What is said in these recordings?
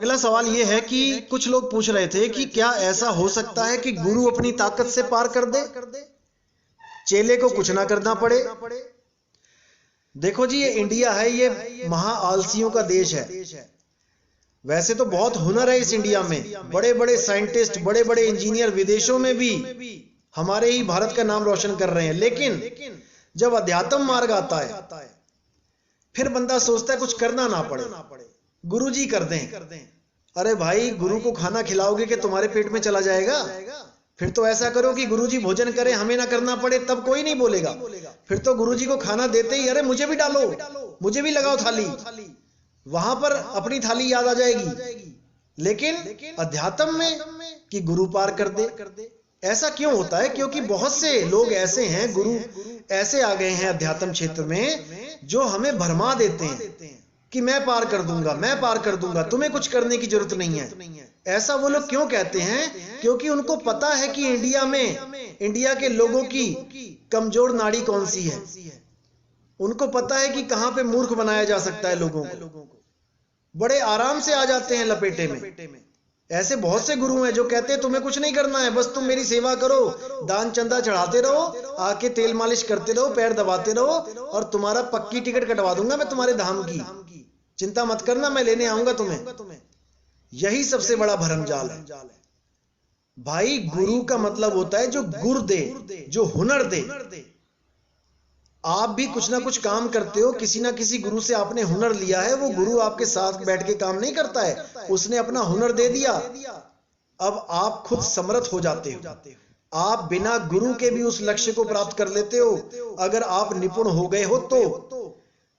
अगला सवाल यह है कि कुछ लोग पूछ रहे थे कि क्या ऐसा हो सकता है कि गुरु अपनी ताकत से पार कर दे, चेले को कुछ ना करना पड़े। देखो जी, ये इंडिया है, ये महा आलसियों का देश है। वैसे तो बहुत हुनर है इस इंडिया में, बड़े बड़े साइंटिस्ट, बड़े बड़े इंजीनियर विदेशों में भी हमारे ही भारत का नाम रोशन कर रहे हैं। लेकिन जब अध्यात्म मार्ग आता है फिर बंदा सोचता है कुछ करना ना पड़े, गुरु जी कर दें। अरे भाई, गुरु को खाना खिलाओगे कि तुम्हारे पेट में चला जाएगा? फिर तो ऐसा करो कि गुरु जी भोजन करें, हमें ना करना पड़े, तब कोई नहीं बोलेगा। फिर तो गुरु जी को खाना देते ही अरे मुझे भी डालो, मुझे भी लगाओ थाली, वहां पर अपनी थाली याद आ जाएगी। लेकिन अध्यात्म में कि गुरु पार कर दे, ऐसा क्यों होता है? क्योंकि बहुत से लोग ऐसे हैं, गुरु ऐसे आ गए हैं अध्यात्म क्षेत्र में जो हमें भरमा देते हैं कि मैं पार कर दूंगा, मैं पार कर दूंगा, तुम्हें कुछ करने की जरूरत नहीं है। ऐसा वो लोग क्यों कहते हैं? क्योंकि उनको पता है कि इंडिया के लोगों की कमजोर नाड़ी कौन सी है। उनको पता है कि कहां पे मूर्ख बनाया जा सकता है लोगों को। बड़े आराम से आ जाते हैं लपेटे में। ऐसे बहुत से गुरु हैं जो कहते हैं तुम्हें कुछ नहीं करना है, बस तुम मेरी सेवा करो, दान चंदा चढ़ाते रहो, आके तेल मालिश करते रहो, पैर दबाते रहो, और तुम्हारा पक्की टिकट कटवा दूंगा मैं तुम्हारे धाम की, चिंता मत करना, मैं लेने आऊंगा तुम्हें। यही सबसे बड़ा भरमजाल है भाई। गुरु का मतलब होता है जो गुर दे, जो हुनर दे। आप भी कुछ ना कुछ काम करते हो, किसी ना किसी गुरु से आपने हुनर लिया है, वो गुरु आपके साथ बैठ के काम नहीं करता है, उसने अपना हुनर दे दिया। अब आप खुद समर्थ हो जाते हो, आप बिना गुरु के भी उस लक्ष्य को प्राप्त कर लेते हो। अगर आप निपुण हो गए हो तो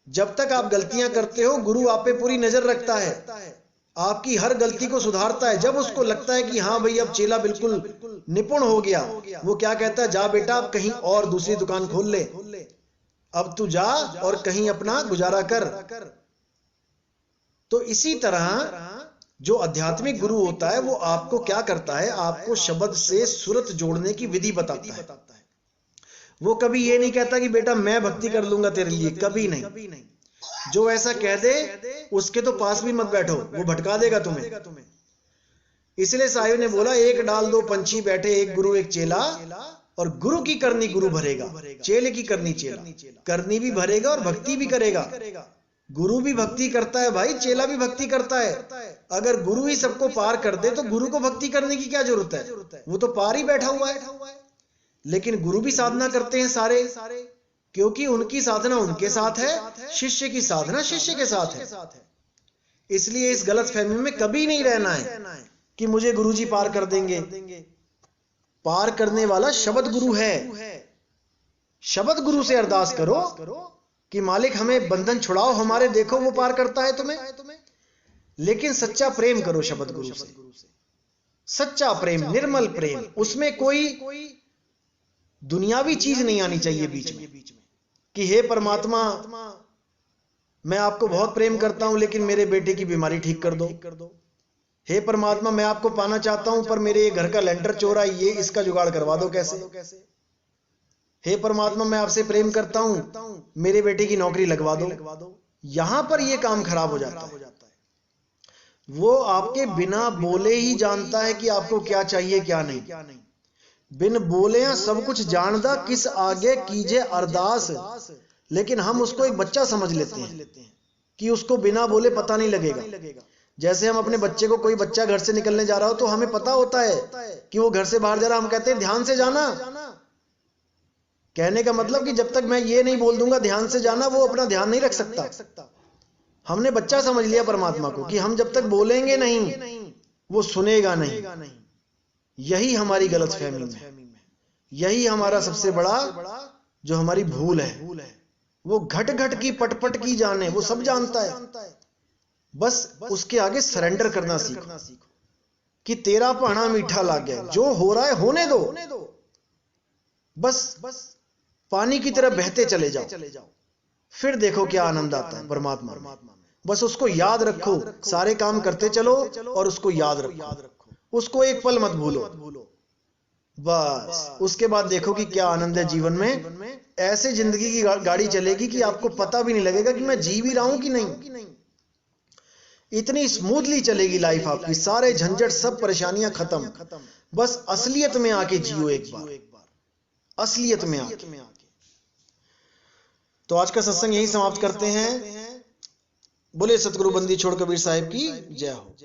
जब तक आप गलतियां करते हो, गुरु आप पे पूरी नजर रखता है, आपकी हर गलती को सुधारता है। जब उसको लगता है कि हाँ भाई अब चेला बिल्कुल निपुण हो गया, वो क्या कहता है, जा बेटा अब कहीं और दूसरी दुकान खोल ले, अब तू जा और कहीं अपना गुजारा कर। तो इसी तरह जो आध्यात्मिक गुरु होता है वो आपको क्या करता है, आपको शब्द से सूरत जोड़ने की विधि बताता है। वो कभी ये नहीं कहता कि बेटा मैं भक्ति कर लूंगा तेरे लिए, कभी नहीं। जो ऐसा कह दे उसके तो पास भी मत बैठो, वो भटका देगा तुम्हें। इसलिए साहिब ने बोला, एक डाल दो पंछी बैठे, एक गुरु एक चेला, और गुरु की करनी गुरु भरेगा, चेले की करनी चेला करनी भी भरेगा और भक्ति भी करेगा। गुरु भी भक्ति करता है भाई, चेला भी भक्ति करता है। अगर गुरु ही सबको पार कर दे तो गुरु को भक्ति करने की क्या जरूरत है? वो तो पार ही बैठा हुआ है। लेकिन गुरु भी साधना करते हैं सारे, क्योंकि उनकी साधना उनके साथ है, शिष्य की साधना शिष्य के साथ है। इसलिए इस गलत फहमी में कभी नहीं रहना है कि मुझे गुरु जी पार कर देंगे। पार करने वाला शब्द गुरु है। शब्द गुरु से अरदास करो कि मालिक हमें बंधन छुड़ाओ हमारे, देखो वो पार करता है तुम्हें। लेकिन सच्चा प्रेम करो शब्द गुरु से, सच्चा प्रेम, निर्मल प्रेम, उसमें कोई दुनियावी चीज नहीं आनी चाहिए बीच में कि हे परमात्मा मैं आपको बहुत प्रेम करता हूं लेकिन मेरे बेटे की बीमारी ठीक कर दो। हे परमात्मा मैं आपको पाना चाहता हूं पर मेरे घर का लेंटर चोरा, ये इसका जुगाड़ करवा दो कैसे। हे परमात्मा मैं आपसे प्रेम करता हूं, मेरे बेटे की नौकरी लगवा दो। यहां पर यह काम खराब हो जाता है। वो आपके बिना बोले ही जानता है कि आपको क्या चाहिए क्या नहीं। बिन बोले सब कुछ जानदा, किस आगे कीजे अरदास। लेकिन हम उसको एक बच्चा समझ लेते हैं कि उसको बिना बोले पता नहीं लगेगा। जैसे हम अपने बच्चे को, कोई बच्चा घर से निकलने जा रहा हो तो हमें पता होता है कि वो घर से बाहर जा रहा, हम कहते हैं ध्यान से जाना। कहने का मतलब कि जब तक मैं ये नहीं बोल दूंगा ध्यान से जाना, वो अपना ध्यान नहीं रख सकता। हमने बच्चा समझ लिया परमात्मा को कि हम जब तक बोलेंगे नहीं वो सुनेगा नहीं। यही हमारी गलतफहमी है, यही हमारा सबसे बड़ा जो हमारी भूल है। वो घट घट की पटपट की जाने, वो सब जानता है, बस उसके आगे सरेंडर करना सीखो कि तेरा पाना मीठा लग गया, जो हो रहा है होने दो, बस पानी की तरह बहते चले जाओ, फिर देखो क्या आनंद आता है परमात्मा में। बस उसको याद रखो, सारे काम करते चलो और उसको याद रखो, उसको एक पल मत भूलो। बस उसके बाद देखो कि क्या आनंद है जीवन में। ऐसे जिंदगी की गाड़ी चलेगी कि आपको पता भी नहीं लगेगा कि मैं जी भी रहा हूं कि नहीं। इतनी स्मूथली चलेगी लाइफ आपकी, सारे झंझट सब परेशानियां खत्म। बस असलियत में आके जियो एक बार, असलियत में आके। तो आज का सत्संग यही समाप्त करते हैं। बोले सतगुरु बंदी छोड़ कबीर साहिब की जय हो।